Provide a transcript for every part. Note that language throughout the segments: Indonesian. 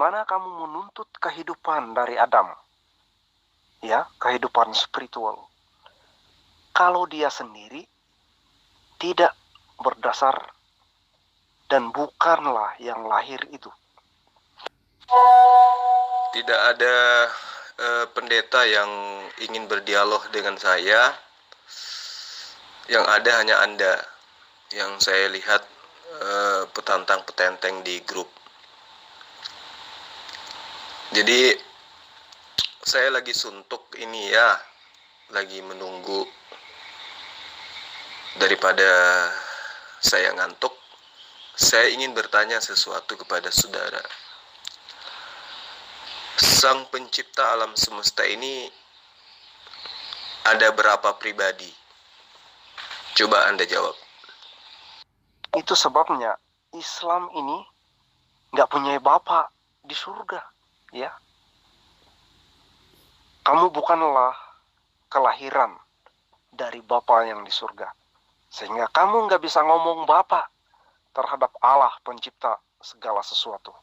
bagaimana kamu menuntut kehidupan dari Adam? Ya, kehidupan spiritual. Kalau dia sendiri tidak berdasar dan bukanlah yang lahir itu. Tidak ada pendeta yang ingin berdialog dengan saya. Yang ada hanya Anda yang saya lihat petantang-petenteng di grup. Jadi saya lagi suntuk ini ya, lagi menunggu. Daripada saya ngantuk, saya ingin bertanya sesuatu kepada saudara. Sang pencipta alam semesta ini ada berapa pribadi? Coba Anda jawab. Itu sebabnya Islam ini nggak punya bapak di surga, ya. Kamu bukanlah kelahiran dari Bapa yang di surga. Sehingga kamu nggak bisa ngomong Bapa terhadap Allah pencipta segala sesuatu.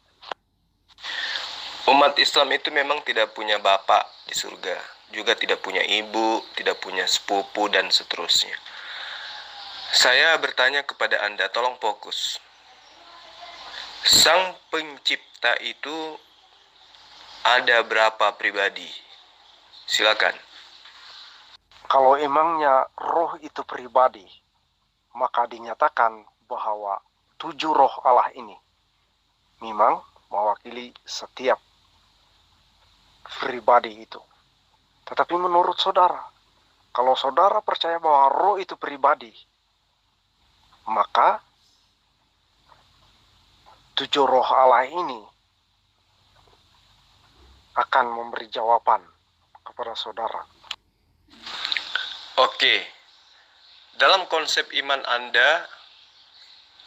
Umat Islam itu memang tidak punya bapak di surga. Juga tidak punya ibu, tidak punya sepupu, dan seterusnya. Saya bertanya kepada Anda, tolong fokus. Sang pencipta itu ada berapa pribadi? Silakan. Kalau emangnya roh itu pribadi, maka dinyatakan bahwa 7 roh Allah ini memang mewakili setiap pribadi itu. Tetapi menurut saudara, kalau saudara percaya bahwa roh itu pribadi, maka 7 roh Allah ini akan memberi jawaban kepada saudara. Oke, dalam konsep iman Anda,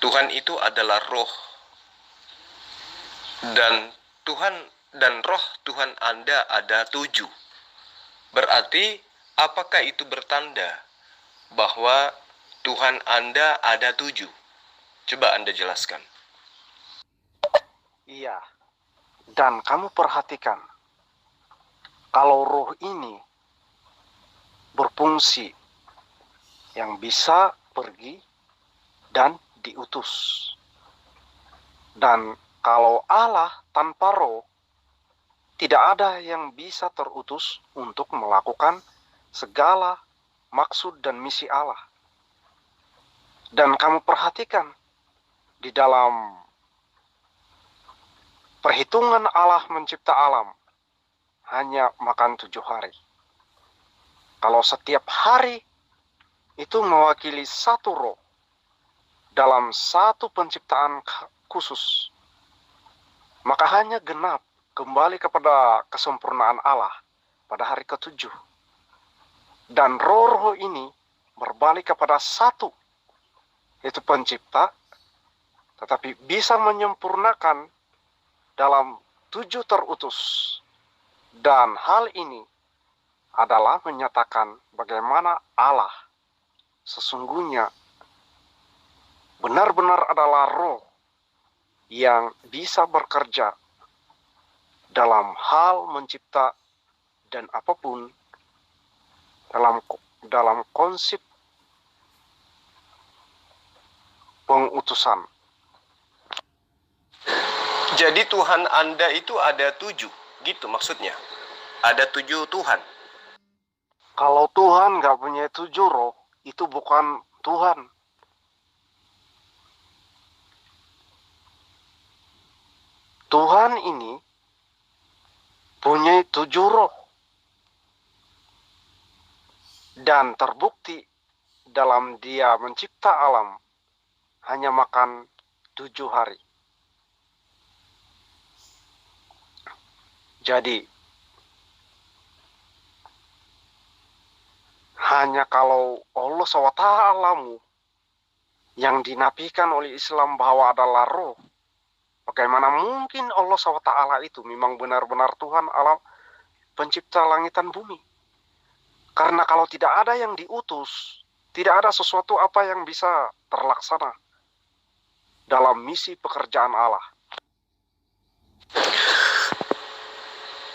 Tuhan itu adalah roh. Dan Tuhan dan roh Tuhan Anda ada 7. Berarti, apakah itu bertanda bahwa Tuhan Anda ada 7? Coba Anda jelaskan. Iya, dan kamu perhatikan, kalau roh ini berfungsi yang bisa pergi dan diutus. Dan kalau Allah tanpa roh, tidak ada yang bisa terutus untuk melakukan segala maksud dan misi Allah. Dan kamu perhatikan, di dalam perhitungan Allah mencipta alam, hanya makan 7 hari. Kalau setiap hari itu mewakili satu roh dalam satu penciptaan khusus, maka hanya genap kembali kepada kesempurnaan Allah pada hari ke-7. Dan roh-roh ini berbalik kepada satu, yaitu pencipta, tetapi bisa menyempurnakan dalam 7 terutus. Dan hal ini adalah menyatakan bagaimana Allah sesungguhnya benar-benar adalah roh yang bisa bekerja dalam hal mencipta dan apapun dalam konsep pengutusan. Jadi Tuhan Anda itu ada 7, gitu maksudnya? Ada 7 Tuhan? Kalau Tuhan nggak punya 7 roh, itu bukan Tuhan. Tuhan ini punya 7 roh. Dan terbukti dalam dia mencipta alam hanya makan 7 hari. Jadi, hanya kalau Allah SWT yang dinafikan oleh Islam bahwa adalah roh, bagaimana mungkin Allah SWT itu memang benar-benar Tuhan alam pencipta langit dan bumi? Karena kalau tidak ada yang diutus, tidak ada sesuatu apa yang bisa terlaksana dalam misi pekerjaan Allah.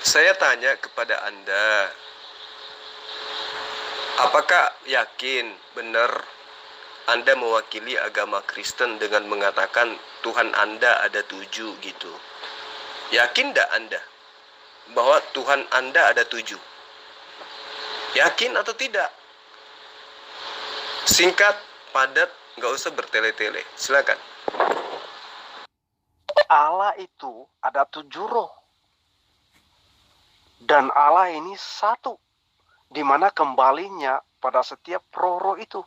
Saya tanya kepada Anda, apakah yakin benar Anda mewakili agama Kristen dengan mengatakan Tuhan Anda ada 7 gitu? Yakin tidak Anda bahwa Tuhan Anda ada 7? Yakin atau tidak? Singkat, padat, nggak usah bertele-tele. Silakan. Allah itu ada 7 roh. Dan Allah ini satu, di mana kembalinya pada setiap roh-roh itu.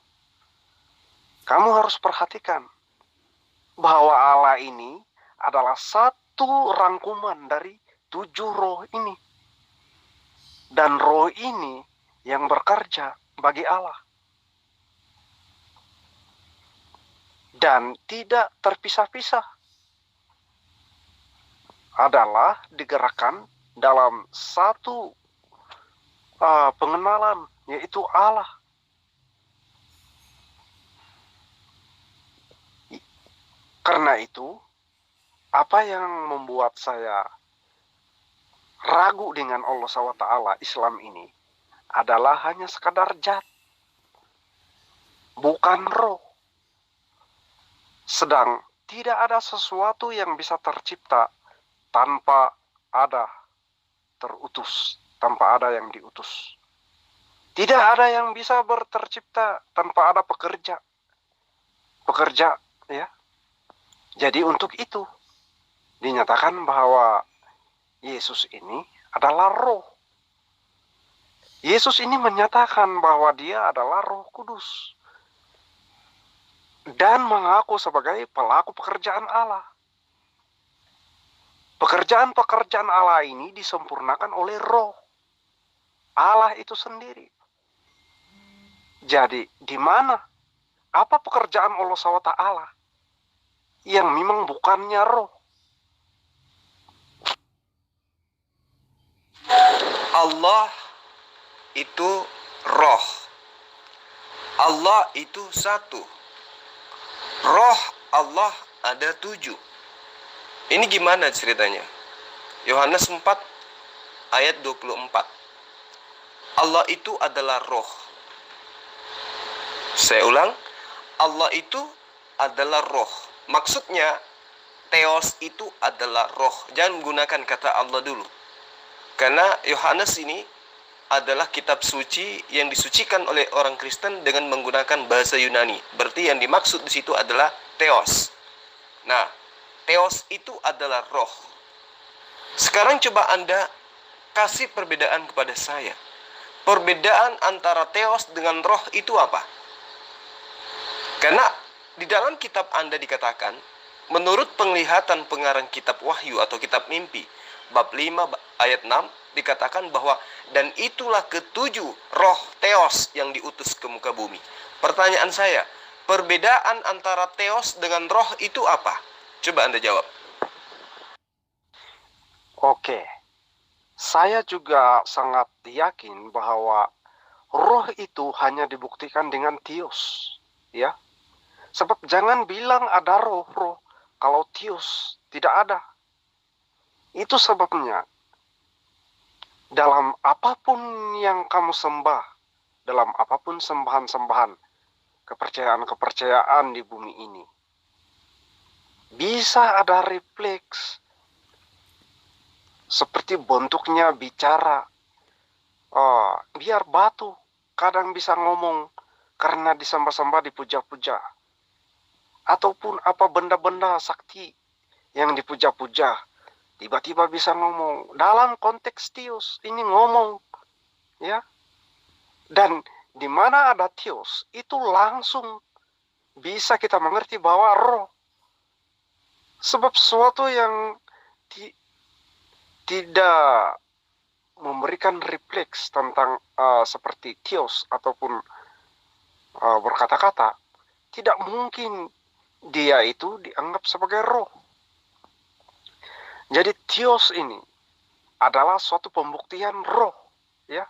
Kamu harus perhatikan bahwa Allah ini adalah satu rangkuman dari 7 roh ini. Dan roh ini yang bekerja bagi Allah. Dan tidak terpisah-pisah. Adalah digerakkan dalam satu pengenalan, yaitu Allah. Karena itu, apa yang membuat saya ragu dengan Allah SWT Islam ini adalah hanya sekadar zat, bukan roh. Sedang tidak ada sesuatu yang bisa tercipta tanpa ada terutus, tanpa ada yang diutus. Tidak ada yang bisa tercipta tanpa ada pekerja. Pekerja, ya. Jadi untuk itu dinyatakan bahwa Yesus ini adalah roh. Yesus ini menyatakan bahwa dia adalah Roh Kudus dan mengaku sebagai pelaku pekerjaan Allah. Pekerjaan-pekerjaan Allah ini disempurnakan oleh roh Allah itu sendiri. Jadi, di mana? Apa pekerjaan Allah SWT yang memang bukannya roh? Allah itu roh. Allah itu satu. Roh Allah ada 7. Ini gimana ceritanya? Yohanes 4 ayat 24. Allah itu adalah roh. Saya ulang, Allah itu adalah roh. Maksudnya, Theos itu adalah roh. Jangan gunakan kata Allah dulu. Karena Yohanes ini adalah kitab suci yang disucikan oleh orang Kristen dengan menggunakan bahasa Yunani. Berarti yang dimaksud di situ adalah Theos. Nah, Theos itu adalah roh. Sekarang coba Anda kasih perbedaan kepada saya. Perbedaan antara Theos dengan roh itu apa? Karena di dalam kitab Anda dikatakan, menurut penglihatan pengarang kitab Wahyu atau kitab mimpi, bab 5 ayat 6, dikatakan bahwa dan itulah ketujuh roh Theos yang diutus ke muka bumi. Pertanyaan saya, perbedaan antara Theos dengan roh itu apa? Coba Anda jawab. Oke, saya juga sangat yakin bahwa roh itu hanya dibuktikan dengan Theos, ya. Sebab jangan bilang ada roh-roh kalau Theos tidak ada. Itu sebabnya dalam apapun yang kamu sembah, dalam apapun sembahan-sembahan, kepercayaan-kepercayaan di bumi ini, bisa ada refleks seperti bentuknya bicara. Biar batu kadang bisa ngomong karena disembah-sembah, dipuja-puja. Ataupun apa benda-benda sakti yang dipuja-puja, tiba-tiba bisa ngomong. Dalam konteks Theos ini ngomong, ya. Dan di mana ada Theos, itu langsung bisa kita mengerti bahwa roh. Sebab sesuatu yang tidak memberikan refleks tentang seperti Theos ataupun berkata-kata, tidak mungkin dia itu dianggap sebagai roh. Jadi Theos ini adalah suatu pembuktian roh, ya.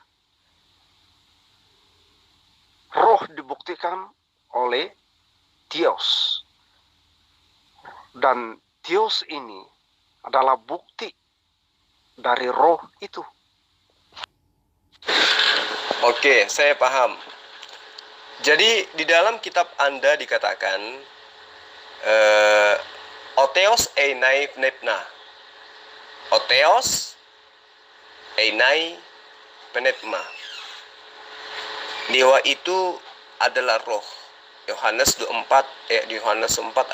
Roh dibuktikan oleh Theos. Dan Theos ini adalah bukti dari roh itu. Oke, saya paham. Jadi di dalam kitab Anda dikatakan Otheos einai pneuma. Otheos einai pneuma. Dewa itu adalah roh. Yohanes 4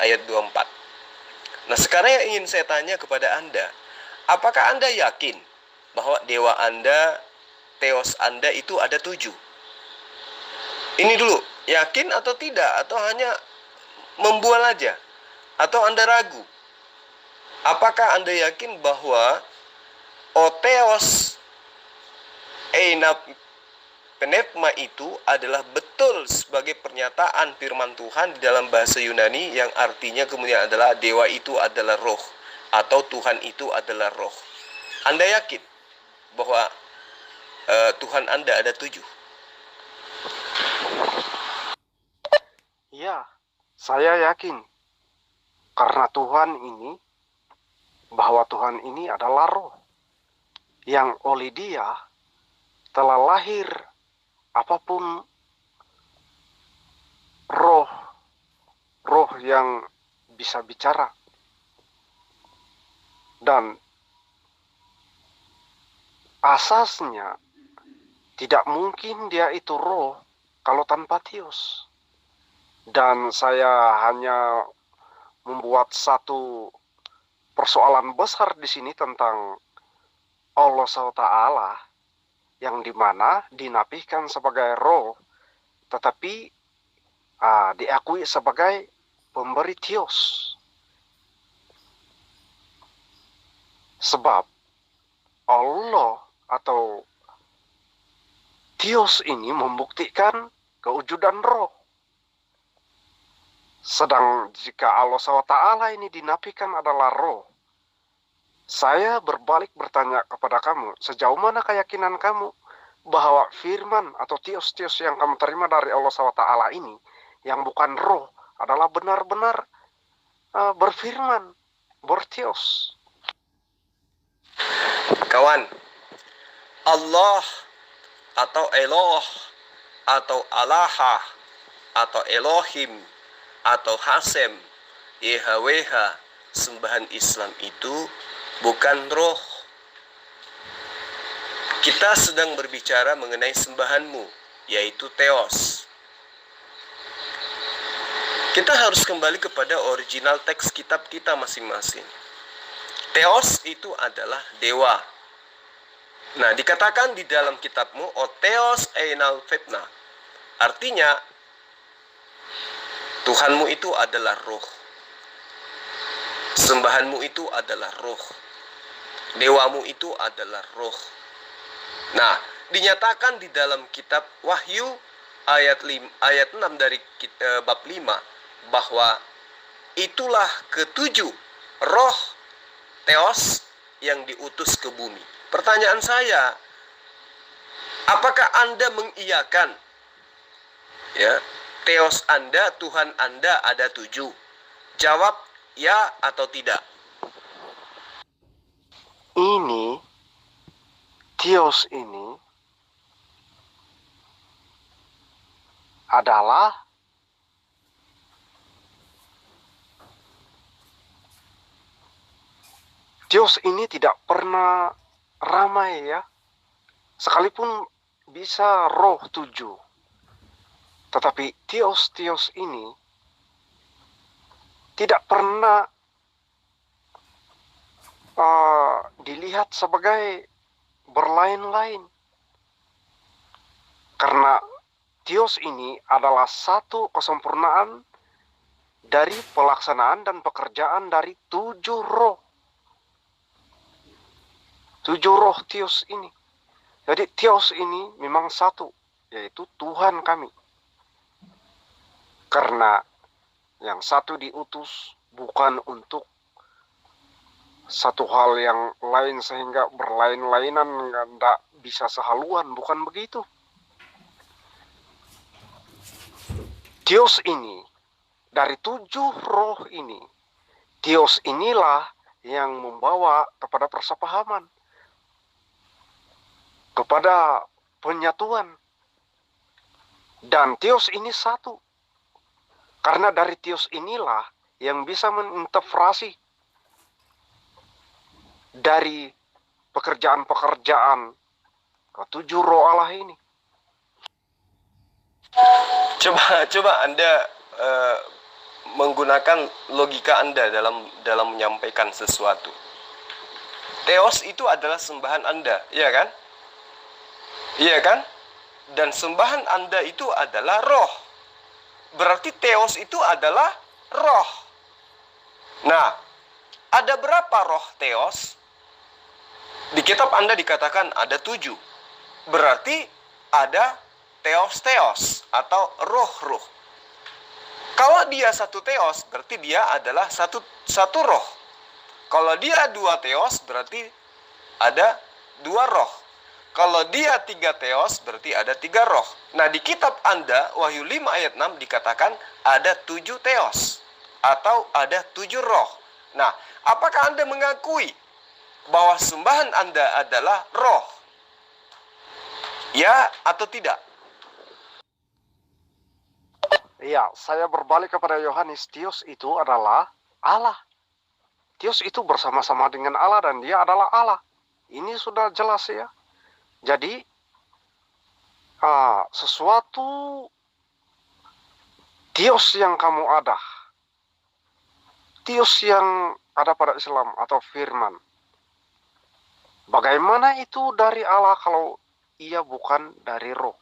ayat 24. Nah, sekarang yang ingin saya tanya kepada Anda, apakah Anda yakin bahwa dewa Anda, Theos Anda itu ada 7? Ini dulu, yakin atau tidak? Atau hanya membual aja? Atau Anda ragu? Apakah Anda yakin bahwa Otheos eina pneuma itu adalah betul sebagai pernyataan firman Tuhan di dalam bahasa Yunani yang artinya kemudian adalah dewa itu adalah roh atau Tuhan itu adalah roh? Anda yakin bahwa Tuhan Anda ada 7? Ya, saya yakin. Karena bahwa Tuhan ini adalah roh. Yang oleh Dia telah lahir apapun roh yang bisa bicara. Dan asasnya tidak mungkin Dia itu roh kalau tanpa Theos. Dan saya hanya membuat satu persoalan besar di sini tentang Allah SWT yang dimana dinafikan sebagai roh, tetapi diakui sebagai pemberi Theos. Sebab Allah atau Theos ini membuktikan kewujudan roh. Sedang jika Allah SWT ini dinafikan adalah roh, saya berbalik bertanya kepada kamu, sejauh mana keyakinan kamu bahwa firman atau Theos yang kamu terima dari Allah SWT ini, yang bukan roh, adalah benar-benar berfirman, bertheos. Kawan, Allah atau Eloh atau Allahah atau Elohim atau Hasem, YHWH, sembahan Islam itu bukan roh. Kita sedang berbicara mengenai sembahanmu, yaitu Theos. Kita harus kembali kepada original teks kitab kita masing-masing. Theos itu adalah dewa. Nah, dikatakan di dalam kitabmu, Otheos einal pneuma. Artinya, Tuhanmu itu adalah roh. Sembahanmu itu adalah roh. Dewamu itu adalah roh. Nah, dinyatakan di dalam kitab Wahyu ayat 6 dari bab 5 bahwa itulah ketujuh roh Theos yang diutus ke bumi. Pertanyaan saya, apakah Anda mengiyakan Theos Anda, Tuhan Anda ada 7? Jawab ya atau tidak. Ini, Theos ini adalah Theos ini tidak pernah ramai ya. Sekalipun bisa roh 7. Tetapi Theos ini tidak pernah dilihat sebagai berlain-lain. Karena Theos ini adalah satu kesempurnaan dari pelaksanaan dan pekerjaan dari 7 roh. 7 roh Theos ini. Jadi Theos ini memang satu, yaitu Tuhan kami. Karena yang satu diutus bukan untuk satu hal yang lain sehingga berlain-lainan, nggak bisa sehaluan, bukan begitu. Theos ini, dari 7 roh ini, Theos inilah yang membawa kepada persepahaman. kepada penyatuan. Dan Theos ini satu. Karena dari Theos inilah yang bisa menginterpretasi dari pekerjaan-pekerjaan ketujuh roh Allah ini. Coba Anda menggunakan logika Anda dalam menyampaikan sesuatu. Theos itu adalah sembahan Anda, iya kan? Iya kan? Dan sembahan Anda itu adalah roh. Berarti Theos itu adalah roh. Nah, ada berapa roh Theos? Di kitab Anda dikatakan ada 7. Berarti ada Theos atau roh-roh. Kalau dia satu Theos, berarti dia adalah satu roh. Kalau dia 2 Theos, berarti ada 2 roh. Kalau dia 3 Theos, berarti ada 3 roh. Nah, di kitab Anda, Wahyu 5 ayat 6 dikatakan ada 7 Theos atau ada 7 roh. Nah, apakah Anda mengakui bahwa sembahan Anda adalah roh? Ya atau tidak? Ya, saya berbalik kepada Yohanes. Theos itu adalah Allah. Theos itu bersama-sama dengan Allah dan dia adalah Allah. Ini sudah jelas ya. Jadi, sesuatu Theos yang kamu ada, Theos yang ada pada Islam atau firman, bagaimana itu dari Allah kalau ia bukan dari roh?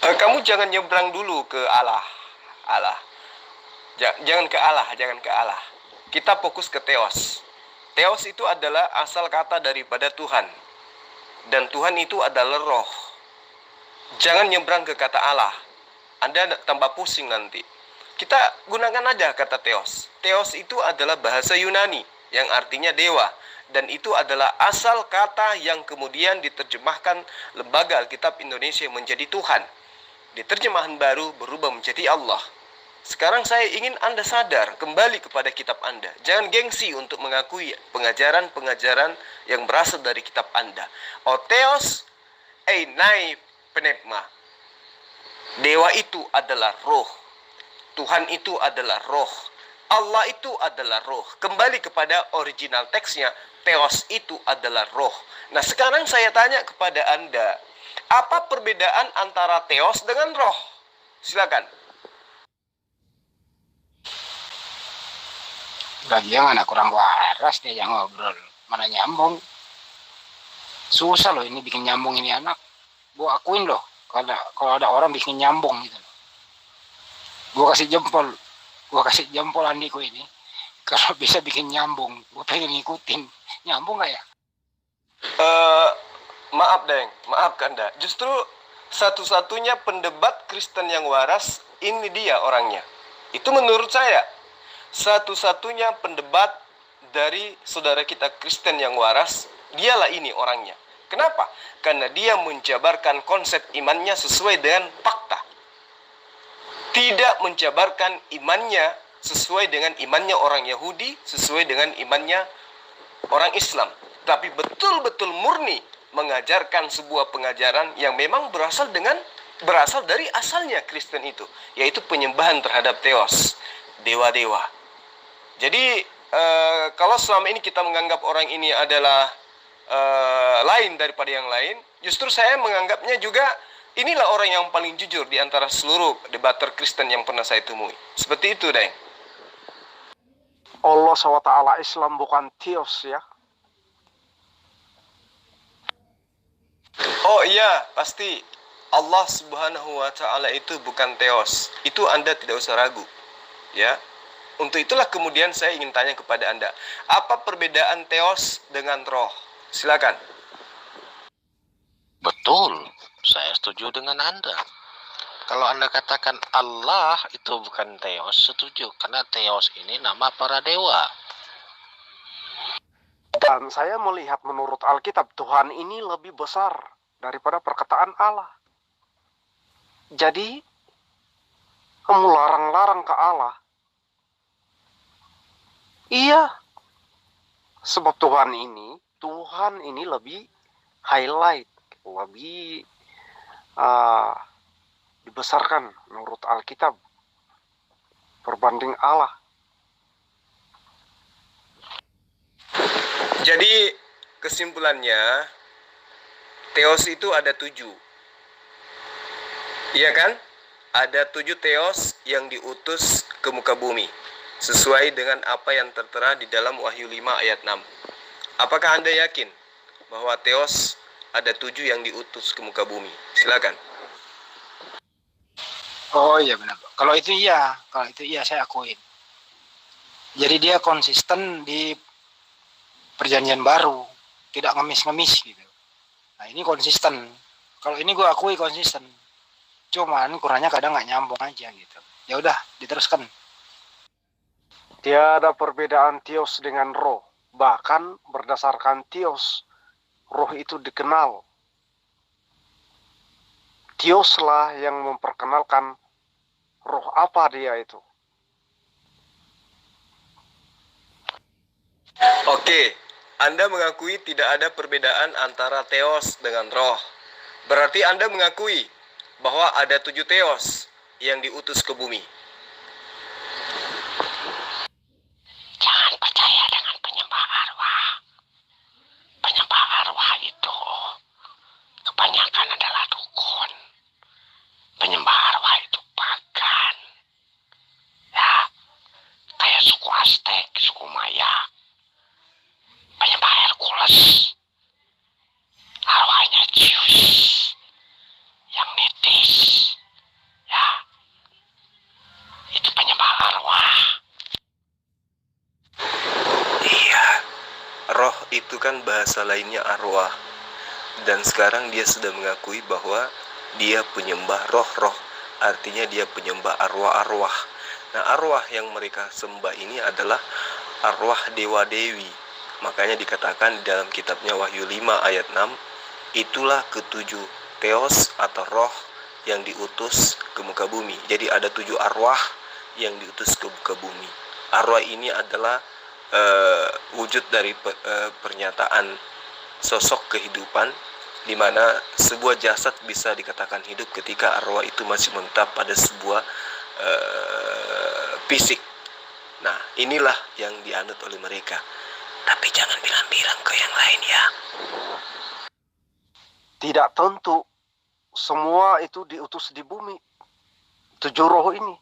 Kamu jangan nyebrang dulu ke Allah. Jangan ke Allah. Kita fokus ke Theos. Theos itu adalah asal kata daripada Tuhan. Dan Tuhan itu adalah roh. Jangan nyebrang ke kata Allah. Anda tambah pusing nanti. Kita gunakan aja kata Theos. Theos itu adalah bahasa Yunani yang artinya dewa. Dan itu adalah asal kata yang kemudian diterjemahkan Lembaga Alkitab Indonesia menjadi Tuhan. Di terjemahan baru berubah menjadi Allah. Sekarang saya ingin Anda sadar kembali kepada kitab Anda. Jangan gengsi untuk mengakui pengajaran-pengajaran yang berasal dari kitab Anda. O Theos einai pneuma. Dewa itu adalah roh. Tuhan itu adalah roh. Allah itu adalah roh. Kembali kepada original teksnya, Theos itu adalah roh. Nah, sekarang saya tanya kepada Anda, apa perbedaan antara Theos dengan roh? Silakan. Bagian anak kurang waras dia yang ngobrol. Mana nyambung. Susah loh ini bikin nyambung ini anak. Gua akuin loh. Kalau ada orang bikin nyambung gitu. Gua kasih jempol Andiku ini. Kalau bisa bikin nyambung. Gua pengen ngikutin. Nyambung gak ya? Maaf Deng, maaf Kanda. Justru satu-satunya pendebat Kristen yang waras, ini dia orangnya. Itu menurut saya. Satu-satunya pendebat dari saudara kita Kristen yang waras, dialah ini orangnya. Kenapa? Karena dia menjabarkan konsep imannya sesuai dengan fakta. Tidak menjabarkan imannya sesuai dengan imannya orang Yahudi, sesuai dengan imannya orang Islam. Tapi betul-betul murni mengajarkan sebuah pengajaran yang memang berasal dari asalnya Kristen itu, yaitu penyembahan terhadap Theos, dewa-dewa. Jadi kalau selama ini kita menganggap orang ini adalah lain daripada yang lain, justru saya menganggapnya juga inilah orang yang paling jujur di antara seluruh debater Kristen yang pernah saya temui. Seperti itu, Deng. Allah SWT Islam bukan Theos ya. Oh iya, pasti Allah Subhanahu wa Ta'ala itu bukan Theos. Itu Anda tidak usah ragu. Ya. Untuk itulah kemudian saya ingin tanya kepada Anda, apa perbedaan Theos dengan roh? Silakan. Betul, saya setuju dengan Anda. Kalau Anda katakan Allah itu bukan Theos, setuju. Karena Theos ini nama para dewa. Dan saya melihat menurut Alkitab, Tuhan ini lebih besar daripada perkataan Allah. Jadi, kamu larang-larang ke Allah. Iya, sebab Tuhan ini, Tuhan ini lebih highlight, lebih uh, dibesarkan menurut Alkitab berbanding Allah. Jadi kesimpulannya, Theos itu ada 7. Iya kan? Ada 7 Theos yang diutus ke muka bumi, sesuai dengan apa yang tertera di dalam Wahyu 5 ayat 6. Apakah Anda yakin bahwa Theos ada 7 yang diutus ke muka bumi? Silakan. Oh iya benar. Kalau itu iya saya akuin. Jadi dia konsisten di perjanjian baru, tidak ngemis-ngemis gitu. Nah ini konsisten. Kalau ini gue akui konsisten. Cuman kurangnya kadang nggak nyambung aja gitu. Ya udah diteruskan. Tiada perbedaan Theos dengan roh. Bahkan berdasarkan Theos, roh itu dikenal. Theoslah yang memperkenalkan roh apa dia itu. Oke, Anda mengakui tidak ada perbedaan antara Theos dengan roh. Berarti Anda mengakui bahwa ada 7 Theos yang diutus ke bumi. Jangan percaya dengan penyembah arwah. Penyembah arwah itu kebanyakan adalah dukun. Penyembah arwah itu pagan. Ya, kayak suku Aztek, suku Maya. Penyembah Hercules. Arwahnya Zeus. Yang nitis. Ya, itu penyembah arwah. Iya, roh itu kan bahasa lainnya arwah. Dan sekarang dia sudah mengakui bahwa dia penyembah roh-roh. Artinya dia penyembah arwah-arwah. Nah, arwah yang mereka sembah ini adalah arwah dewa-dewi. Makanya dikatakan di dalam kitabnya Wahyu 5 ayat 6, itulah ketujuh Theos atau roh yang diutus ke muka bumi. Jadi ada 7 arwah yang diutus ke muka bumi. Arwah ini adalah wujud dari pernyataan sosok kehidupan, di mana sebuah jasad bisa dikatakan hidup ketika arwah itu masih menetap pada sebuah fisik. Nah, inilah yang dianut oleh mereka. Tapi jangan bilang-bilang ke yang lain ya. Tidak tentu semua itu diutus di bumi. 7 roh ini.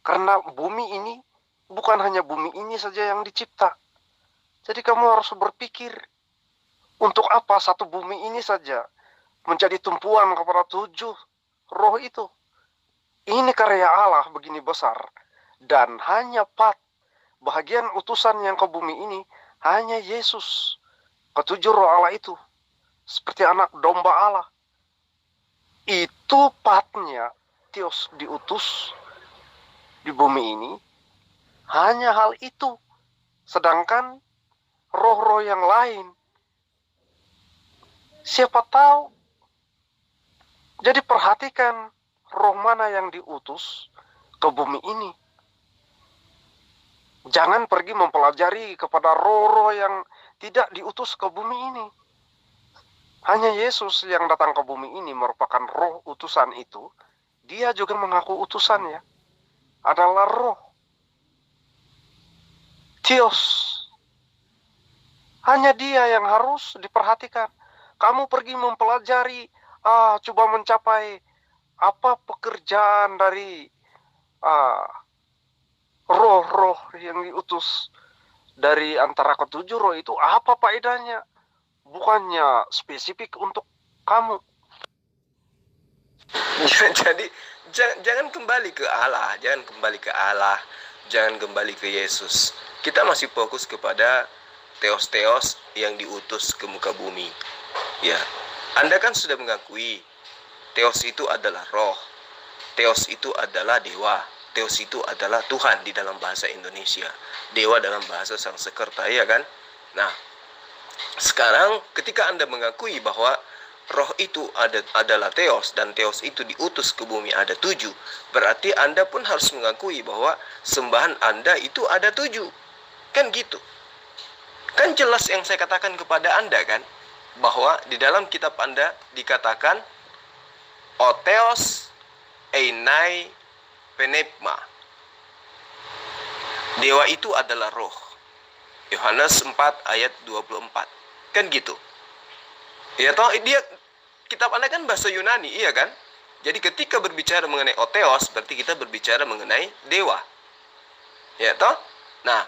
Karena bumi ini bukan hanya bumi ini saja yang dicipta. Jadi kamu harus berpikir, untuk apa satu bumi ini saja menjadi tumpuan kepada 7 roh itu? Ini karya Allah begini besar. Dan hanya bahagian utusan yang ke bumi ini hanya Yesus. Ke-7 roh Allah itu seperti anak domba Allah. Itu patnya Theos diutus di bumi ini hanya hal itu. Sedangkan roh-roh yang lain, siapa tahu. Jadi perhatikan roh mana yang diutus ke bumi ini. Jangan pergi mempelajari kepada roh-roh yang tidak diutus ke bumi ini. Hanya Yesus yang datang ke bumi ini merupakan roh utusan itu. Dia juga mengaku utusannya adalah roh. Theos. Hanya dia yang harus diperhatikan. Kamu pergi mempelajari, coba mencapai apa pekerjaan dari roh-roh yang diutus dari antara ke-7 roh itu, apa faedahnya? Bukannya spesifik untuk kamu. Jadi jangan kembali ke Allah, jangan kembali ke Yesus. Kita masih fokus kepada Theos-Theos yang diutus ke muka bumi. Ya, Anda kan sudah mengakui Theos itu adalah roh, Theos itu adalah dewa, Theos itu adalah Tuhan di dalam bahasa Indonesia, dewa dalam bahasa Sanskerta, ya kan? Nah, sekarang ketika Anda mengakui bahwa roh itu adalah Theos dan Theos itu diutus ke bumi ada 7, berarti Anda pun harus mengakui bahwa sembahan Anda itu ada 7. Kan gitu. Kan jelas yang saya katakan kepada Anda kan, bahwa di dalam kitab Anda dikatakan Otheos Einai Penepma. Dewa itu adalah roh. Yohanes 4 ayat 24. Kan gitu. Ya toh, dia kitab Anda kan bahasa Yunani, iya kan? Jadi ketika berbicara mengenai Otheos, berarti kita berbicara mengenai dewa. Ya toh? Nah,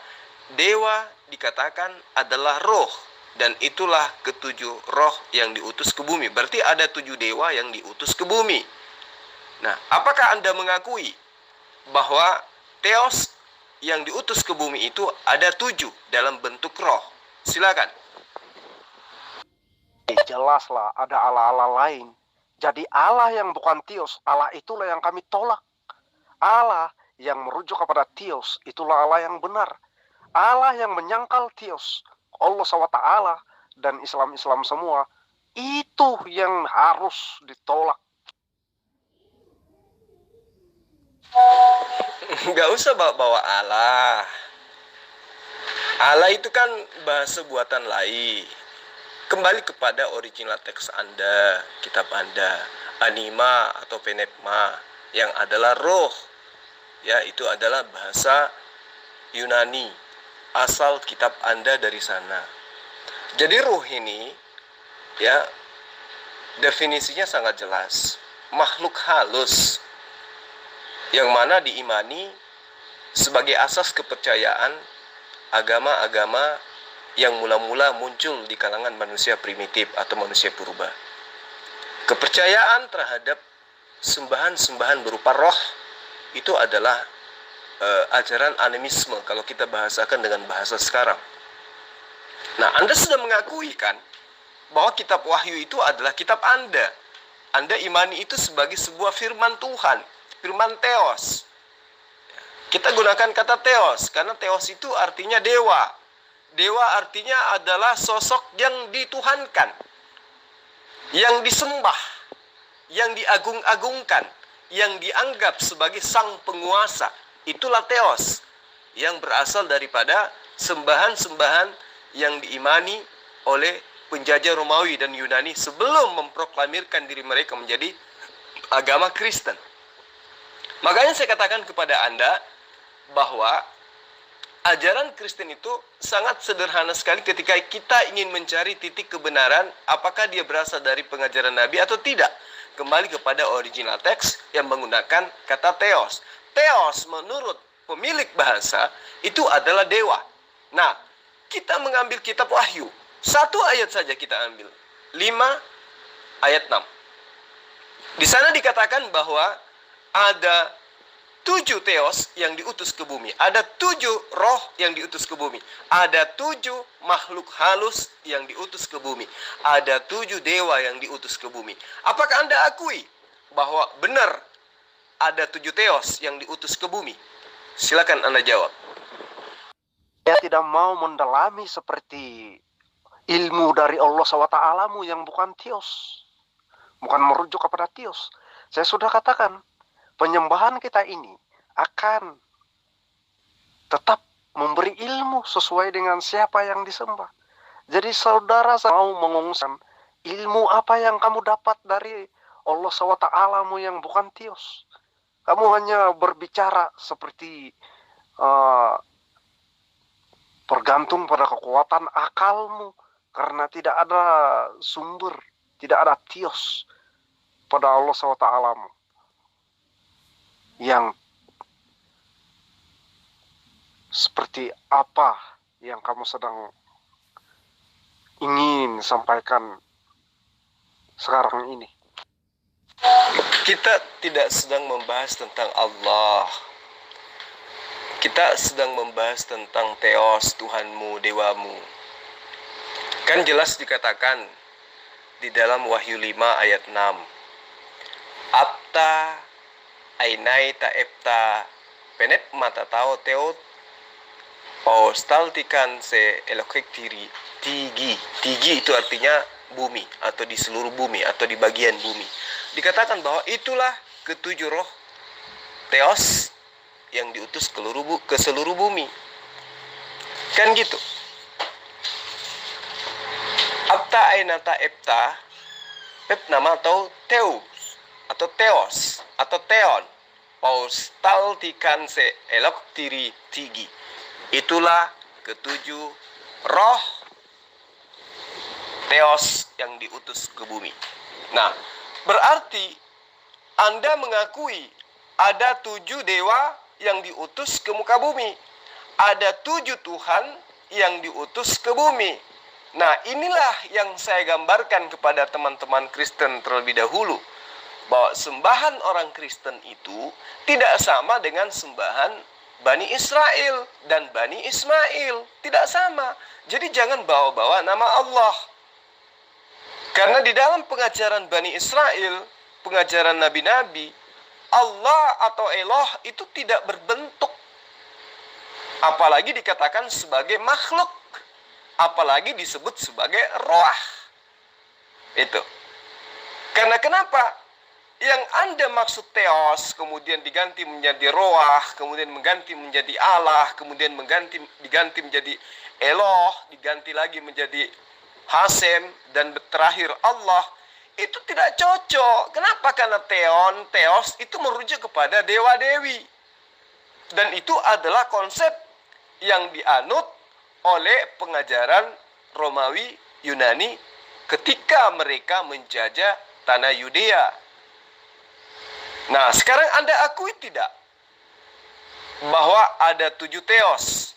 dewa dikatakan adalah roh, dan itulah ketujuh roh yang diutus ke bumi. Berarti ada 7 dewa yang diutus ke bumi. Nah, apakah Anda mengakui bahwa Theos yang diutus ke bumi itu ada 7 dalam bentuk roh? Silakan. Jelaslah ada Allah-Allah lain. Jadi Allah yang bukan Theos, Allah itulah yang kami tolak. Allah yang merujuk kepada Theos, itulah Allah yang benar. Allah yang menyangkal Theos, Allah SWT dan Islam-Islam semua, itu yang harus ditolak. Nggak usah bawa Allah. Allah itu kan bahasa buatan lain. Kembali kepada original teks Anda, kitab Anda, anima atau penepma, yang adalah roh. Ya, itu adalah bahasa Yunani. Asal kitab Anda dari sana. Jadi roh ini, ya, definisinya sangat jelas. Makhluk halus, yang mana diimani sebagai asas kepercayaan agama-agama yang mula-mula muncul di kalangan manusia primitif atau manusia purba. Kepercayaan terhadap sembahan-sembahan berupa roh itu adalah ajaran animisme kalau kita bahasakan dengan bahasa sekarang. Nah, Anda sudah mengakui kan bahwa kitab Wahyu itu adalah kitab Anda. Anda imani itu sebagai sebuah firman Tuhan, firman Theos. Kita gunakan kata Theos karena Theos itu artinya dewa. Dewa artinya adalah sosok yang dituhankan, yang disembah, yang diagung-agungkan, yang dianggap sebagai sang penguasa. Itulah Theos, yang berasal daripada sembahan-sembahan yang diimani oleh penjajah Romawi dan Yunani sebelum memproklamirkan diri mereka menjadi agama Kristen. Makanya saya katakan kepada Anda bahwa ajaran Kristen itu sangat sederhana sekali ketika kita ingin mencari titik kebenaran apakah dia berasal dari pengajaran Nabi atau tidak. Kembali kepada original teks yang menggunakan kata Theos. Theos menurut pemilik bahasa itu adalah dewa. Nah, kita mengambil kitab Wahyu. 1 ayat saja kita ambil. 5 ayat 6. Di sana dikatakan bahwa ada 7 Theos yang diutus ke bumi. Ada 7 roh yang diutus ke bumi. Ada 7 makhluk halus yang diutus ke bumi. Ada 7 dewa yang diutus ke bumi. Apakah Anda akui bahwa benar ada 7 Theos yang diutus ke bumi? Silakan Anda jawab. Saya tidak mau mendalami seperti ilmu dari Allah SWT yang bukan Theos. Bukan merujuk kepada Theos. Saya sudah katakan, penyembahan kita ini akan tetap memberi ilmu sesuai dengan siapa yang disembah. Jadi saudara mau mengungkapkan ilmu apa yang kamu dapat dari Allah SWT yang bukan Theos. Kamu hanya berbicara seperti bergantung pada kekuatan akalmu karena tidak ada sumber, tidak ada Theos pada Allah SWT yang seperti apa yang kamu sedang ingin sampaikan sekarang ini. Kita tidak sedang membahas tentang Allah. Kita sedang membahas tentang Theos, Tuhanmu, dewamu. Kan jelas dikatakan di dalam Wahyu 5 ayat 6. Apta ainai taepta penet mata tao teot paustaltikan se elokek tiri tigi itu artinya bumi atau di seluruh bumi atau di bagian bumi. Dikatakan bahwa itulah ketujuh roh Theos yang diutus ke seluruh bumi. Kan gitu. Apta ainata epta, nama atau teos atau teon. Paustal tikan se elok tiri tigi. Itulah ketujuh roh teos yang diutus ke bumi. Nah, berarti Anda mengakui ada 7 dewa yang diutus ke muka bumi. Ada 7 Tuhan yang diutus ke bumi. Nah, inilah yang saya gambarkan kepada teman-teman Kristen terlebih dahulu. Bahwa sembahan orang Kristen itu tidak sama dengan sembahan Bani Israel dan Bani Ismail. Tidak sama. Jadi jangan bawa-bawa nama Allah. Karena di dalam pengajaran Bani Israel, pengajaran nabi-nabi, Allah atau Eloh itu tidak berbentuk. Apalagi dikatakan sebagai makhluk. Apalagi disebut sebagai roh. Itu. Karena kenapa? Yang Anda maksud teos, kemudian diganti menjadi roah, kemudian mengganti menjadi Allah, kemudian diganti menjadi Eloh, diganti lagi menjadi Hasem, dan terakhir Allah, itu tidak cocok. Kenapa? Karena teos itu merujuk kepada dewa-dewi. Dan itu adalah konsep yang dianut oleh pengajaran Romawi Yunani ketika mereka menjajah tanah Yudea. Nah, sekarang Anda akui tidak bahwa ada 7 teos,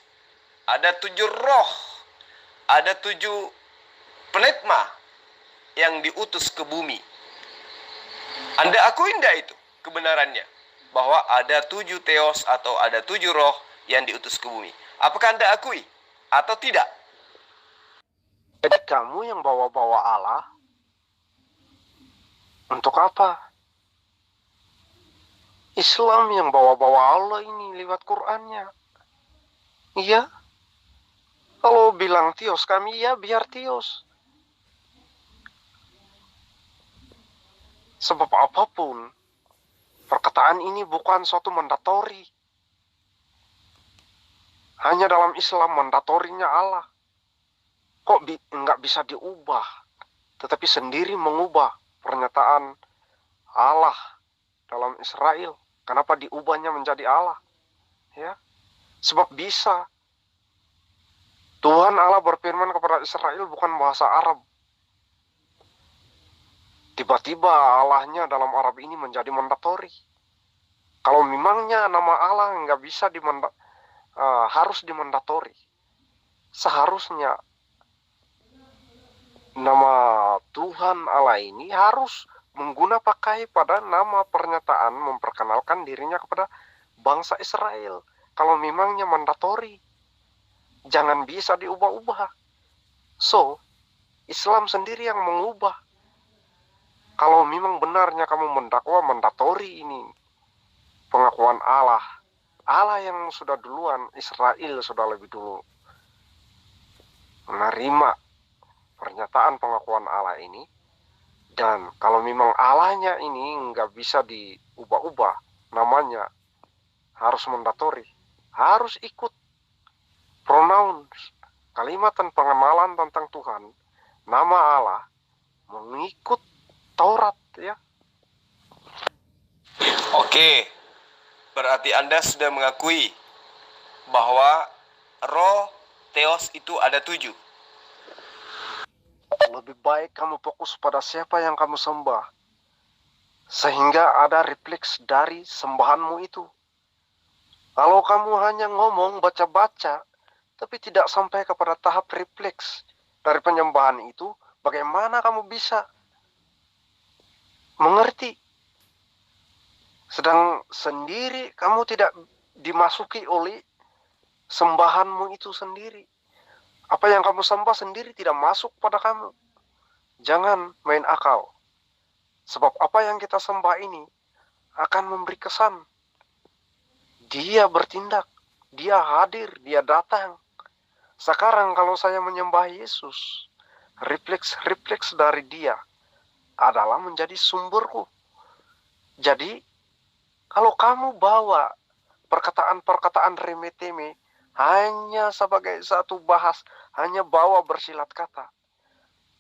ada 7 roh, ada 7 penetma yang diutus ke bumi. Anda akui tidak itu kebenarannya? Bahwa ada 7 teos atau ada 7 roh yang diutus ke bumi. Apakah Anda akui atau tidak? Jadi kamu yang bawa-bawa Allah, untuk apa? Islam yang bawa-bawa Allah ini lewat Qur'annya. Iya. Kalau bilang Tios kami, ya biar Tios. Sebab apapun, perkataan ini bukan suatu mandatori. Hanya dalam Islam mandatorinya Allah. Kok nggak bisa diubah? Tetapi sendiri mengubah pernyataan Allah dalam Israel. Kenapa diubahnya menjadi Allah? Ya, sebab bisa. Tuhan Allah berfirman kepada Israel bukan bahasa Arab. Tiba-tiba Allahnya dalam Arab ini menjadi mandatori. Kalau memangnya nama Allah nggak bisa harus dimandatori. Seharusnya nama Tuhan Allah ini harus pakai pada nama pernyataan memperkenalkan dirinya kepada bangsa Israel. Kalau memangnya mandatori, jangan bisa diubah-ubah. So, Islam sendiri yang mengubah. Kalau memang benarnya kamu mendakwa mandatori ini, pengakuan Allah. Allah yang sudah duluan, Israel sudah lebih dulu menerima pernyataan pengakuan Allah ini. Dan kalau memang Allahnya ini nggak bisa diubah-ubah, namanya harus mandatori, harus ikut pronouns, kalimat dan pengenalan tentang Tuhan, nama Allah, mengikut Taurat, ya. Oke, berarti Anda sudah mengakui bahwa roh teos itu ada 7. Lebih baik kamu fokus pada siapa yang kamu sembah, sehingga ada refleks dari sembahanmu itu. Kalau kamu hanya ngomong, baca-baca, tapi tidak sampai kepada tahap refleks dari penyembahan itu, bagaimana kamu bisa mengerti? Sedang sendiri kamu tidak dimasuki oleh sembahanmu itu sendiri. Apa yang kamu sembah sendiri tidak masuk pada kamu. Jangan main akal. Sebab apa yang kita sembah ini akan memberi kesan. Dia bertindak, dia hadir, dia datang. Sekarang kalau saya menyembah Yesus, refleks dari dia adalah menjadi sumberku. Jadi, kalau kamu bawa perkataan-perkataan remeh-temeh hanya sebagai satu bahas, hanya bawa bersilat kata,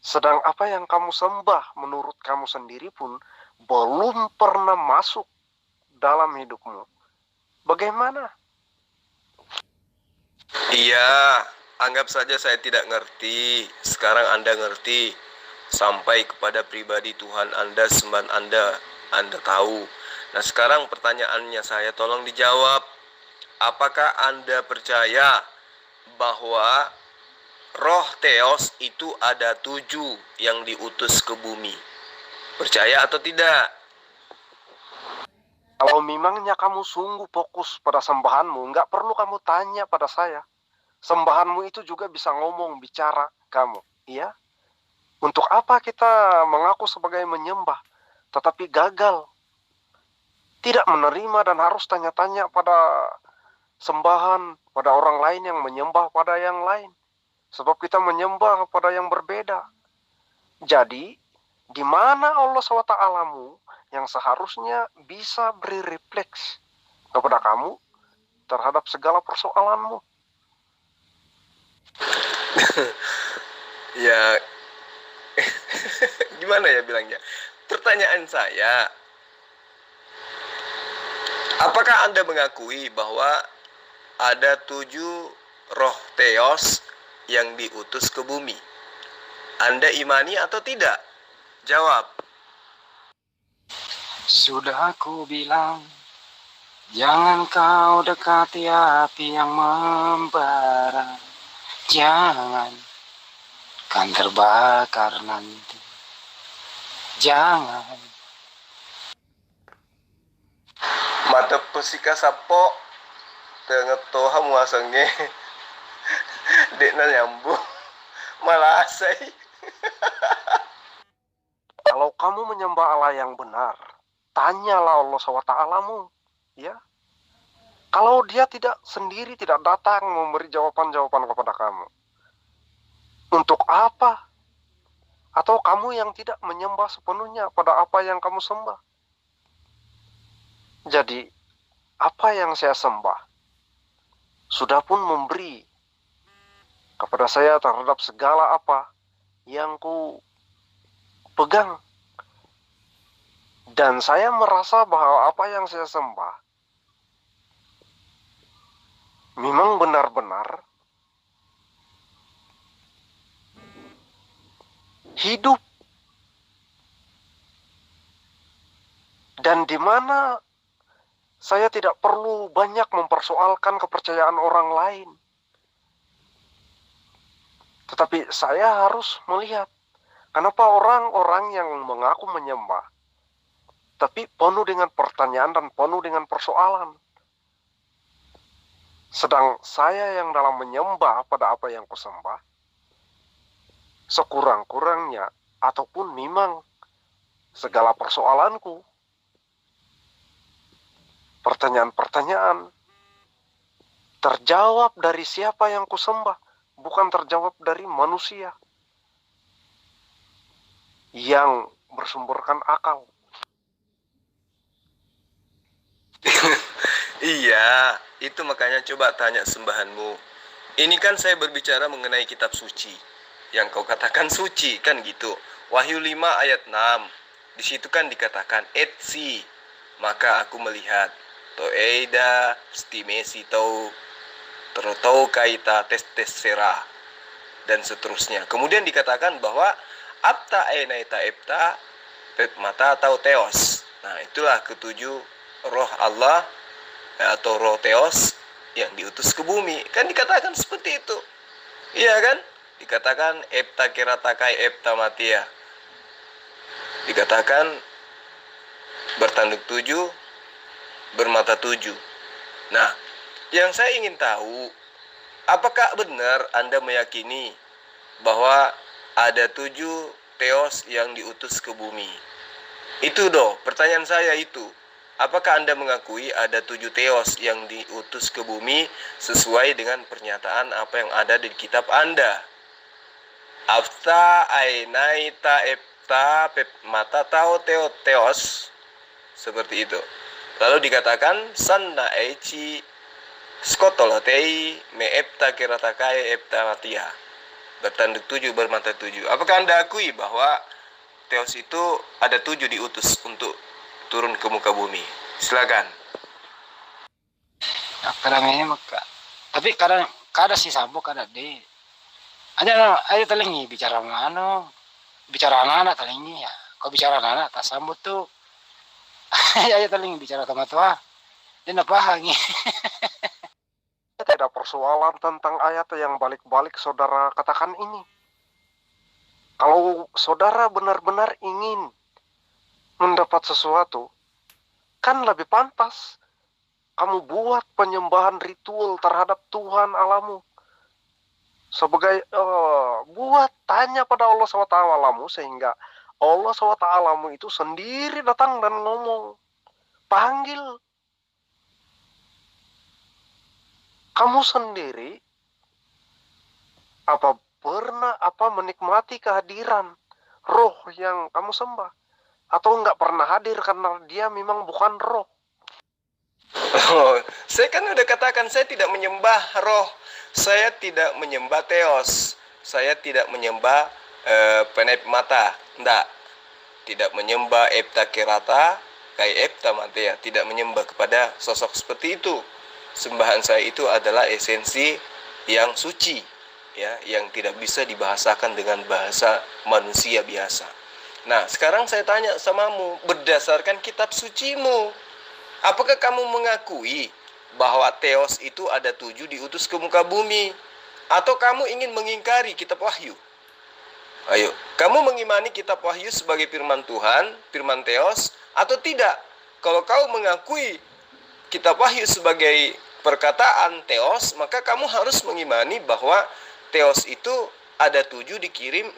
Sedang apa yang kamu sembah menurut kamu sendiri pun belum pernah masuk dalam hidupmu. Bagaimana? Iya, anggap saja saya tidak ngerti. Sekarang Anda ngerti. Sampai kepada pribadi Tuhan Anda, sembahan Anda tahu. Nah, sekarang pertanyaannya saya tolong dijawab. Apakah Anda percaya bahwa roh Theos itu ada 7 yang diutus ke bumi? Percaya atau tidak? Kalau memangnya kamu sungguh fokus pada sembahanmu, nggak perlu kamu tanya pada saya. Sembahanmu itu juga bisa ngomong, bicara kamu. Iya? Untuk apa kita mengaku sebagai menyembah, tetapi gagal? Tidak menerima dan harus tanya-tanya pada sembahan, pada orang lain yang menyembah pada yang lain. Sebab kita menyembah pada yang berbeda. Jadi, di mana Allah SWT-mu yang seharusnya bisa beri refleks kepada kamu terhadap segala persoalanmu? Ya, gimana ya bilangnya? Pertanyaan saya, apakah Anda mengakui bahwa ada 7 roh Theos yang diutus ke bumi? Anda imani atau tidak? Jawab. Sudah aku bilang, jangan kau dekati api yang membara. Jangan, kan terbakar nanti. Jangan. Mata pesika sapo tengetoha muasangnya dekna nyambung malah asai. Kalau kamu menyembah Allah yang benar, tanyalah Allah SWT-mu, ya. Kalau dia tidak sendiri tidak datang memberi jawaban-jawaban kepada kamu, untuk apa? Atau kamu yang tidak menyembah sepenuhnya pada apa yang kamu sembah? Jadi, apa yang saya sembah sudah pun memberi kepada saya terhadap segala apa yang ku pegang. Dan saya merasa bahwa apa yang saya sembah memang benar-benar hidup. Dan di mana saya tidak perlu banyak mempersoalkan kepercayaan orang lain. Tetapi saya harus melihat kenapa orang-orang yang mengaku menyembah tapi penuh dengan pertanyaan dan penuh dengan persoalan. Sedang saya yang dalam menyembah pada apa yang kusembah, sekurang-kurangnya ataupun memang segala persoalanku, pertanyaan-pertanyaan terjawab dari siapa yang kusembah, bukan terjawab dari manusia yang bersumberkan akal. Iya, itu makanya coba tanya sembahanmu. Ini kan saya berbicara mengenai kitab suci. Yang kau katakan suci, kan gitu. Wahyu 5 ayat 6. Di situ kan dikatakan etsi. Maka aku melihat toeida stimesi tau terotau kaita testesfera dan seterusnya. Kemudian dikatakan bahwa apta enaita epta pep mata atau teos. Nah, itulah ketujuh roh Allah atau roh Theos yang diutus ke bumi. Kan dikatakan seperti itu. Iya kan? Dikatakan epta keratakai epta matia. Dikatakan bertanduk 7, bermata 7. Nah, yang saya ingin tahu, apakah benar Anda meyakini bahwa ada 7 Theos yang diutus ke bumi? Itu pertanyaan saya itu. Apakah Anda mengakui ada 7 Theos yang diutus ke bumi sesuai dengan pernyataan apa yang ada di kitab Anda? Afta ainaita epta pep mata tau Theos, seperti itu. Lalu dikatakan sanna eichi skotolotei me epta keratakai epta matia. bertanduk 7, bermata 7. Apakah Anda akui bahwa Theos itu ada 7 diutus untuk turun ke muka bumi? Silakan. Nah, kadang ini maka. Tapi kadang sih sambung kadang di. Ada telingi bicara mana? Bicara anak-anak telingi ya. Kau bicara anak-anak tak sambut tuh. Ada telingi bicara sama tua. Dia nak paham. Tidak persoalan tentang ayat yang balik-balik saudara katakan ini. Kalau saudara benar-benar ingin mendapat sesuatu, kan lebih pantas kamu buat penyembahan ritual terhadap Tuhan Allahmu. Sebagai buat tanya pada Allah SWT sehingga Allah SWT itu sendiri datang dan ngomong, panggil. Kamu sendiri pernah menikmati kehadiran roh yang kamu sembah? Atau nggak pernah hadir karena dia memang bukan roh? Oh, saya kan udah katakan saya tidak menyembah roh. Saya tidak menyembah Theos. Saya tidak menyembah penep mata. Enggak. Tidak menyembah Epta Kerata, Kai Epta Matea. Tidak menyembah kepada sosok seperti itu. Sembahan saya itu adalah esensi yang suci, ya, yang tidak bisa dibahasakan dengan bahasa manusia biasa. Nah, sekarang saya tanya samamu, berdasarkan kitab sucimu, apakah kamu mengakui bahwa Theos itu ada 7 diutus ke muka bumi? Atau kamu ingin mengingkari kitab Wahyu? Ayo, kamu mengimani kitab Wahyu sebagai firman Tuhan, firman Theos, atau tidak? Kalau kau mengakui kitab Wahyu sebagai perkataan Theos, maka kamu harus mengimani bahwa Theos itu ada 7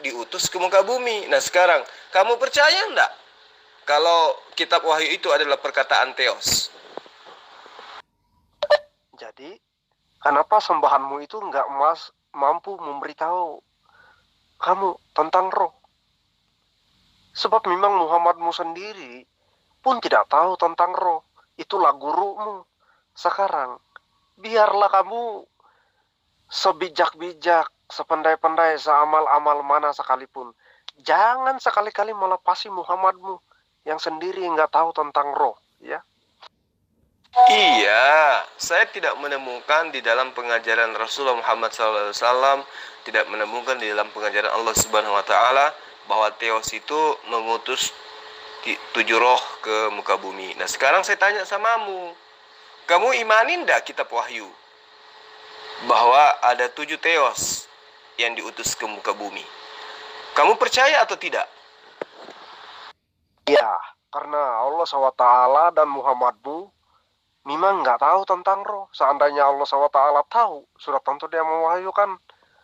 diutus ke muka bumi. Nah sekarang, kamu percaya enggak kalau kitab Wahyu itu adalah perkataan Theos? Jadi, kenapa sembahanmu itu nggak mampu memberitahu kamu tentang roh? Sebab memang Muhammadmu sendiri pun tidak tahu tentang roh. Itulah gurumu. Sekarang, biarlah kamu sebijak-bijak, sepandai-pandai, seamal-amal mana sekalipun, jangan sekali-kali melepasi Muhammadmu yang sendiri nggak tahu tentang roh, ya. Iya, saya tidak menemukan di dalam pengajaran Rasulullah Muhammad SAW, tidak menemukan di dalam pengajaran Allah Subhanahu Wa Taala bahwa Theos itu mengutus 7 roh ke muka bumi. Nah sekarang saya tanya samamu, kamu imanin enggak kitab Wahyu bahwa ada 7 Theos yang diutus ke muka bumi? Kamu percaya atau tidak? Ya, karena Allah SWT dan Muhammadmu memang nggak tahu tentang roh. Seandainya Allah SWT tahu, sudah tentu dia mewahyukan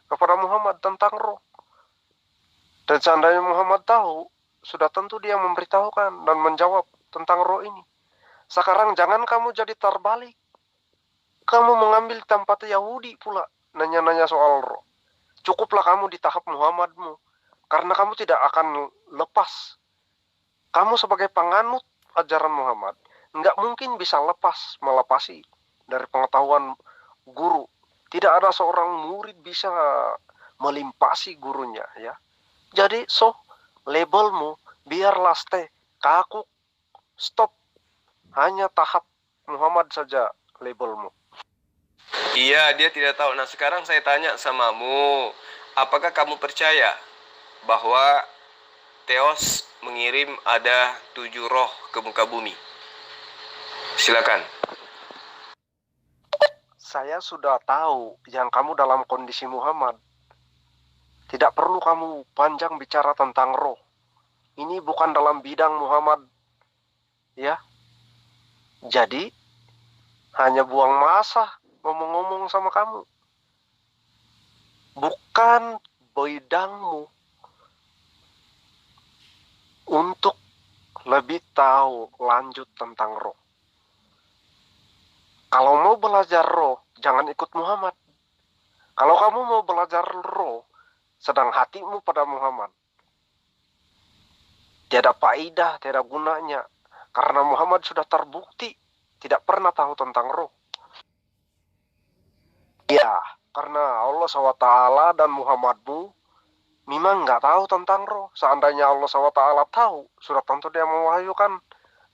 kepada Muhammad tentang roh. Dan seandainya Muhammad tahu, sudah tentu dia memberitahukan dan menjawab tentang roh ini. Sekarang jangan kamu jadi terbalik. Kamu mengambil tempat Yahudi pula, nanya-nanya soal roh. Cukuplah kamu di tahap Muhammadmu, karena kamu tidak akan lepas. Kamu sebagai penganut ajaran Muhammad, nggak mungkin bisa melepasi dari pengetahuan guru. Tidak ada seorang murid bisa melimpasi gurunya, ya. Jadi, labelmu biarlah stay kaku, stop. Hanya tahap Muhammad saja labelmu. Iya, dia tidak tahu. Nah sekarang saya tanya samamu, apakah kamu percaya bahwa Theos mengirim ada 7 roh ke muka bumi? Silakan. Saya sudah tahu yang kamu dalam kondisi Muhammad. Tidak perlu kamu panjang bicara tentang roh. Ini bukan dalam bidang Muhammad, ya. Jadi, hanya buang masa ngomong-ngomong sama kamu. Bukan bidangmu untuk lebih tahu lanjut tentang roh. Kalau mau belajar roh, jangan ikut Muhammad. Kalau kamu mau belajar roh, sedang hatimu pada Muhammad, tiada faedah, tiada gunanya. Karena Muhammad sudah terbukti tidak pernah tahu tentang roh. Ya, karena Allah SWT dan Muhammadmu memang nggak tahu tentang roh. Seandainya Allah SWT tahu, sudah tentu dia mewahyukan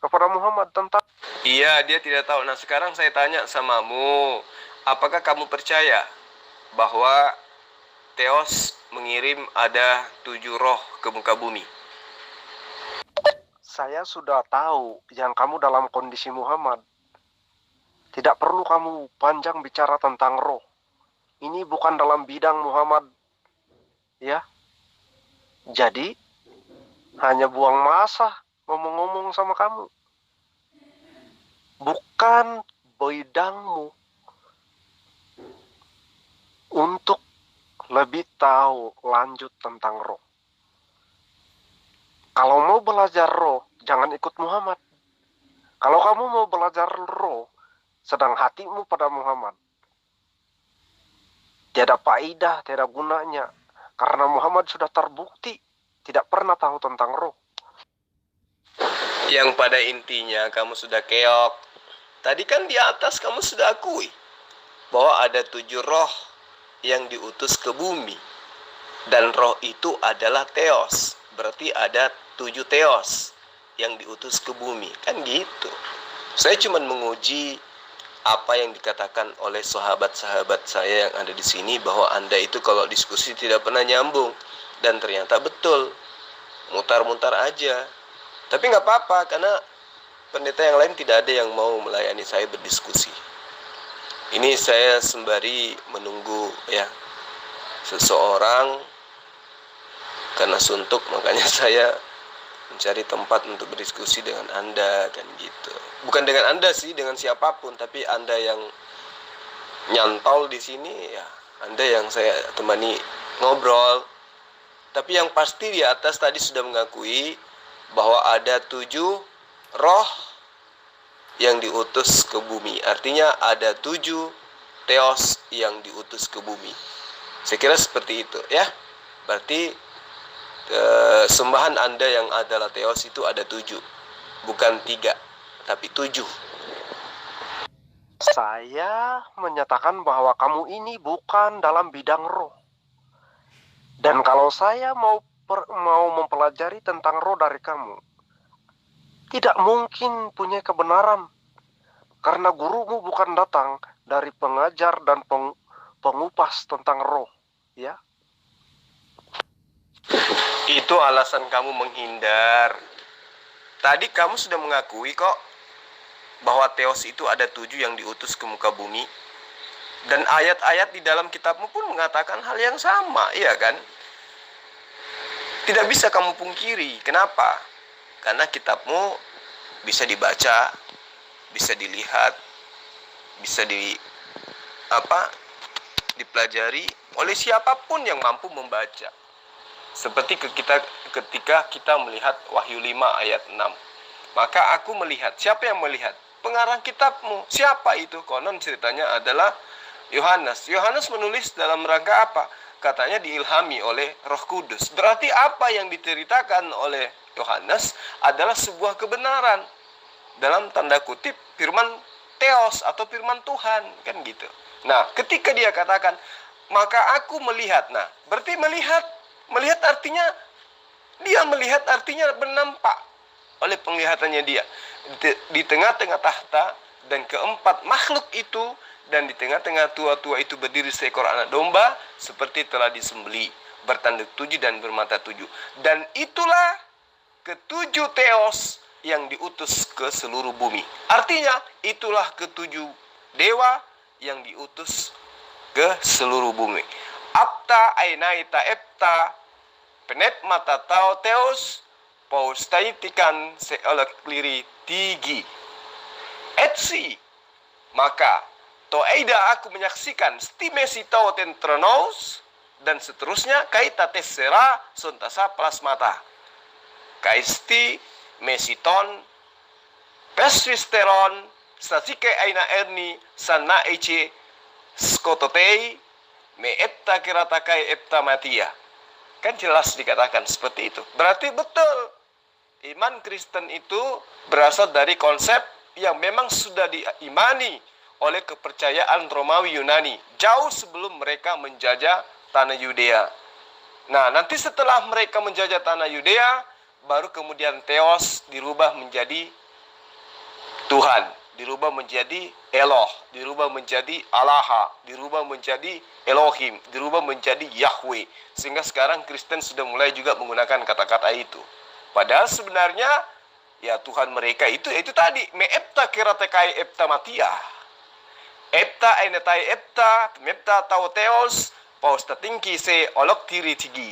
kepada Muhammad tentang. Iya, dia tidak tahu. Nah, sekarang saya tanya samamu, apakah kamu percaya bahwa Theos mengirim ada 7 roh ke muka bumi? Saya sudah tahu yang kamu dalam kondisi Muhammad. Tidak perlu kamu panjang bicara tentang roh. Ini bukan dalam bidang Muhammad. Ya. Jadi, hanya buang masa ngomong-ngomong sama kamu. Bukan bidangmu untuk lebih tahu lanjut tentang roh. Kalau mau belajar roh, jangan ikut Muhammad. Kalau kamu mau belajar roh, sedang hatimu pada Muhammad, tiada faedah, tiada gunanya. Karena Muhammad sudah terbukti tidak pernah tahu tentang roh. Yang pada intinya kamu sudah keok. Tadi kan di atas kamu sudah akui bahwa ada 7 roh yang diutus ke bumi. Dan roh itu adalah Theos. Berarti ada 7 Theos yang diutus ke bumi. Kan gitu. Saya cuma menguji apa yang dikatakan oleh sahabat-sahabat saya yang ada di sini, bahwa Anda itu kalau diskusi tidak pernah nyambung. Dan ternyata betul. Mutar-mutar aja. Tapi nggak apa-apa, karena pendeta yang lain tidak ada yang mau melayani saya berdiskusi. Ini saya sembari menunggu ya seseorang, karena suntuk makanya saya mencari tempat untuk berdiskusi dengan Anda, kan gitu. Bukan dengan Anda sih, dengan siapapun, tapi Anda yang nyantol di sini ya, Anda yang saya temani ngobrol. Tapi yang pasti di atas tadi sudah mengakui bahwa ada 7 roh yang diutus ke bumi. Artinya ada 7 Theos yang diutus ke bumi. Saya kira seperti itu ya. Berarti sembahan Anda yang adalah Theos itu ada 7. Bukan 3, tapi 7. Saya menyatakan bahwa kamu ini bukan dalam bidang roh. Dan kalau saya mau mempelajari tentang roh dari kamu, tidak mungkin punya kebenaran. Karena gurumu bukan datang dari pengajar dan pengupas tentang roh, ya. Itu alasan kamu menghindar. Tadi kamu sudah mengakui kok bahwa Theos itu ada 7 yang diutus ke muka bumi. Dan ayat-ayat di dalam kitabmu pun mengatakan hal yang sama, iya kan? Tidak bisa kamu pungkiri. Kenapa? Karena kitabmu bisa dibaca, bisa dilihat, bisa dipelajari oleh siapapun yang mampu membaca. Seperti ketika kita melihat Wahyu 5 ayat 6. Maka aku melihat. Siapa yang melihat? Pengarang kitabmu. Siapa itu? Konon ceritanya adalah Yohanes. Yohanes menulis dalam rangka apa? Katanya diilhami oleh Roh Kudus. Berarti apa yang diceritakan oleh Yohanes adalah sebuah kebenaran. Dalam tanda kutip firman Theos atau firman Tuhan, kan gitu. Nah, ketika dia katakan, maka aku melihat. Nah, berarti melihat artinya dia melihat artinya bernampak oleh penglihatannya dia. Di tengah-tengah tahta dan keempat makhluk itu, dan di tengah-tengah tua-tua itu berdiri seekor anak domba seperti telah disembelih, bertanduk 7 dan bermata 7. Dan itulah ke-7 Theos yang diutus ke seluruh bumi. Artinya itulah ke-7 dewa yang diutus ke seluruh bumi. Apta ainaita epta penet mata tau Theos paustaitikan seolek liri tigi etsi. Maka toeida aku menyaksikan stimesi tau tentronos, dan seterusnya kaita tesera sontasa plasmata kaisti mesiton peswisteron sasike aina erni sana ece skototei me epta kiratakai epta matia. Kan jelas dikatakan seperti itu. Berarti betul iman Kristen itu berasal dari konsep yang memang sudah diimani oleh kepercayaan Romawi Yunani jauh sebelum mereka menjajah tanah Yudea. Nah, nanti setelah mereka menjajah tanah Yudea, baru kemudian Theos dirubah menjadi Tuhan, dirubah menjadi Eloh, dirubah menjadi Allaha, dirubah menjadi Elohim, dirubah menjadi Yahweh. Sehingga sekarang Kristen sudah mulai juga menggunakan kata-kata itu. Padahal sebenarnya ya Tuhan mereka itu tadi, meepta kiratekai epta matia. Epta enetai epta, mepta tau Theos, pausta tingki se olok tiri tigi.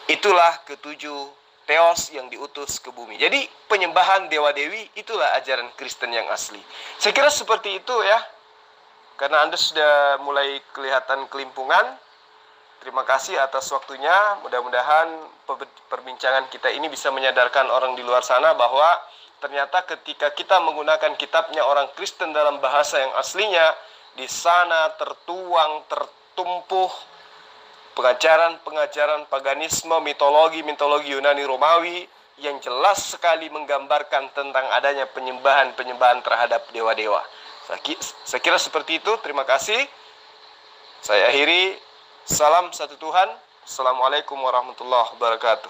Itulah ketujuh Theos yang diutus ke bumi. Jadi penyembahan dewa-dewi itulah ajaran Kristen yang asli. Saya kira seperti itu ya. Karena Anda sudah mulai kelihatan kelimpungan. Terima kasih atas waktunya. Mudah-mudahan perbincangan kita ini bisa menyadarkan orang di luar sana bahwa ternyata ketika kita menggunakan kitabnya orang Kristen dalam bahasa yang aslinya, di sana tertuang, tertumpuh pengajaran-pengajaran paganisme, mitologi Yunani Romawi yang jelas sekali menggambarkan tentang adanya penyembahan terhadap dewa-dewa. Saya kira seperti itu. Terima kasih. Saya akhiri. Salam satu Tuhan. Assalamualaikum warahmatullahi wabarakatuh.